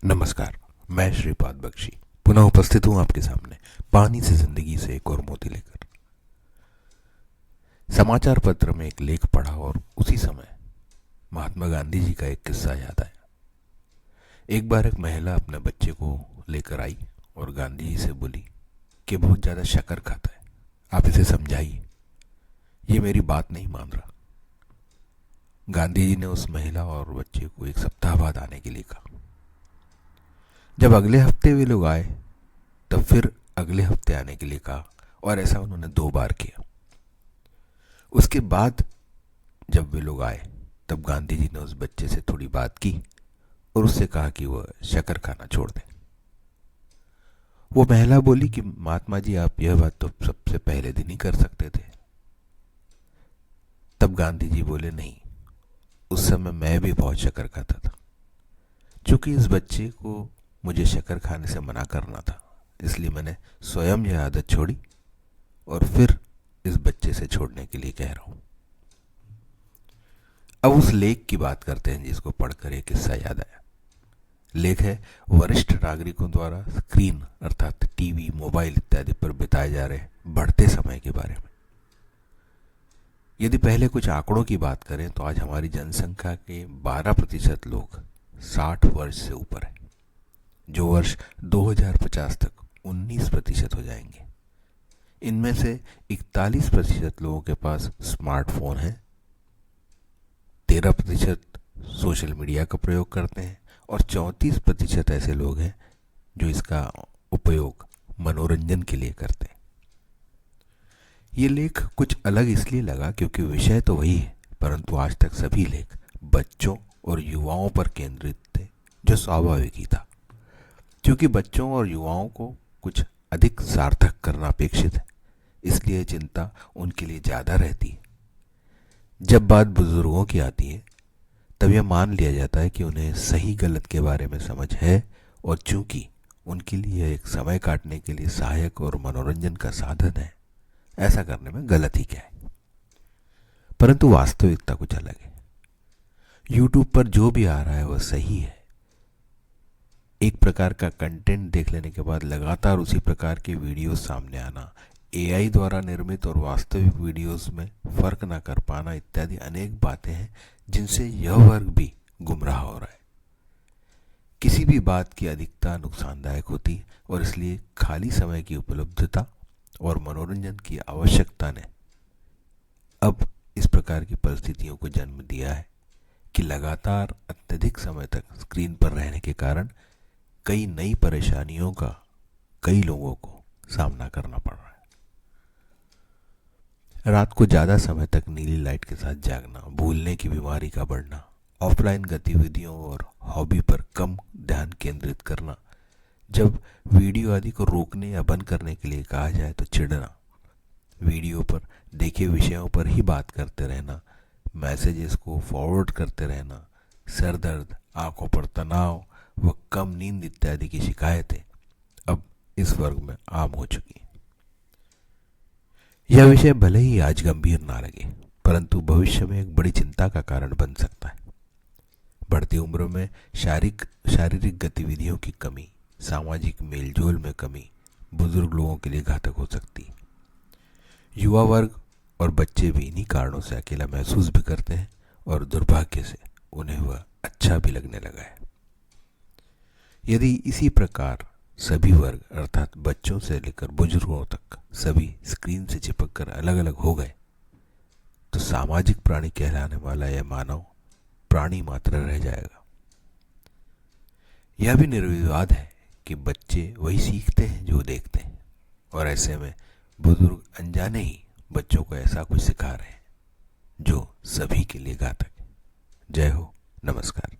नमस्कार। मैं श्रीपाद बख्शी पुनः उपस्थित हूं आपके सामने पानी से जिंदगी से एक और मोती लेकर। समाचार पत्र में एक लेख पढ़ा और उसी समय महात्मा गांधी जी का एक किस्सा याद आया। एक बार एक महिला अपने बच्चे को लेकर आई और गांधी जी से बोली कि बहुत ज्यादा शक्कर खाता है, आप इसे समझाइए, ये मेरी बात नहीं मान रहा। गांधी जी ने उस महिला और बच्चे को एक सप्ताह बाद आने के लिए कहा। जब अगले हफ्ते वे लोग आए तब फिर अगले हफ्ते आने के लिए कहा और ऐसा उन्होंने 2 बार किया। उसके बाद जब वे लोग आए तब गांधी जी ने उस बच्चे से थोड़ी बात की और उससे कहा कि वह शक्कर खाना छोड़ दे। वो महिला बोली कि महात्मा जी, आप यह बात तो सबसे पहले दिन ही कर सकते थे। तब गांधी जी बोले, नहीं, उस समय मैं भी बहुत शक्कर खाता था। क्योंकि इस बच्चे को मुझे शक्कर खाने से मना करना था, इसलिए मैंने स्वयं यह आदत छोड़ी और फिर इस बच्चे से छोड़ने के लिए कह रहा हूं। अब उस लेख की बात करते हैं जिसको पढ़कर एक किस्सा याद आया। लेख है वरिष्ठ नागरिकों द्वारा स्क्रीन अर्थात टीवी, मोबाइल इत्यादि पर बिताए जा रहे बढ़ते समय के बारे में। यदि पहले कुछ आंकड़ों की बात करें तो आज हमारी जनसंख्या के 12% लोग 60 वर्ष से ऊपर है, जो वर्ष 2050 तक 19% हो जाएंगे। इनमें से 41% लोगों के पास स्मार्टफोन है, 13% सोशल मीडिया का प्रयोग करते हैं और 34% ऐसे लोग हैं जो इसका उपयोग मनोरंजन के लिए करते हैं। ये लेख कुछ अलग इसलिए लगा क्योंकि विषय तो वही है, परंतु आज तक सभी लेख बच्चों और युवाओं पर केंद्रित थे, जो स्वाभाविक ही था, क्योंकि बच्चों और युवाओं को कुछ अधिक सार्थक करना अपेक्षित है, इसलिए चिंता उनके लिए ज्यादा रहती है। जब बात बुजुर्गों की आती है तब यह मान लिया जाता है कि उन्हें सही गलत के बारे में समझ है और चूंकि उनके लिए एक समय काटने के लिए सहायक और मनोरंजन का साधन है, ऐसा करने में गलत ही क्या है। परंतु वास्तविकता कुछ अलग है। यूट्यूब पर जो भी आ रहा है वह सही है। एक प्रकार का कंटेंट देख लेने के बाद लगातार उसी प्रकार के वीडियोस सामने आना, एआई द्वारा निर्मित और वास्तविक वीडियोस में फर्क ना कर पाना इत्यादि अनेक बातें हैं जिनसे यह वर्ग भी गुमराह हो रहा है। किसी भी बात की अधिकता नुकसानदायक होती है और इसलिए खाली समय की उपलब्धता और मनोरंजन की आवश्यकता ने अब इस प्रकार की परिस्थितियों को जन्म दिया है कि लगातार अत्यधिक समय तक स्क्रीन पर रहने के कारण कई नई परेशानियों का कई लोगों को सामना करना पड़ रहा है। रात को ज्यादा समय तक नीली लाइट के साथ जागना, भूलने की बीमारी का बढ़ना, ऑफलाइन गतिविधियों और हॉबी पर कम ध्यान केंद्रित करना, जब वीडियो आदि को रोकने या बंद करने के लिए कहा जाए तो चिढ़ना, वीडियो पर देखे विषयों पर ही बात करते रहना, मैसेजेस को फॉरवर्ड करते रहना, सर दर्द, आंखों पर तनाव व कम नींद इत्यादि की शिकायतें अब इस वर्ग में आम हो चुकी हैं। यह विषय भले ही आज गंभीर ना लगे, परंतु भविष्य में एक बड़ी चिंता का कारण बन सकता है। बढ़ती उम्र में शारीरिक गतिविधियों की कमी, सामाजिक मेलजोल में कमी बुजुर्ग लोगों के लिए घातक हो सकती है। युवा वर्ग और बच्चे भी इन्हीं कारणों से अकेला महसूस भी करते हैं और दुर्भाग्य से उन्हें वह अच्छा भी लगने लगा है। यदि इसी प्रकार सभी वर्ग अर्थात बच्चों से लेकर बुजुर्गों तक सभी स्क्रीन से चिपक कर अलग अलग हो गए तो सामाजिक प्राणी कहलाने वाला यह मानव प्राणी मात्र रह जाएगा। यह भी निर्विवाद है कि बच्चे वही सीखते हैं जो देखते हैं और ऐसे में बुजुर्ग अनजाने ही बच्चों को ऐसा कुछ सिखा रहे हैं जो सभी के लिए घातक है। जय हो, नमस्कार।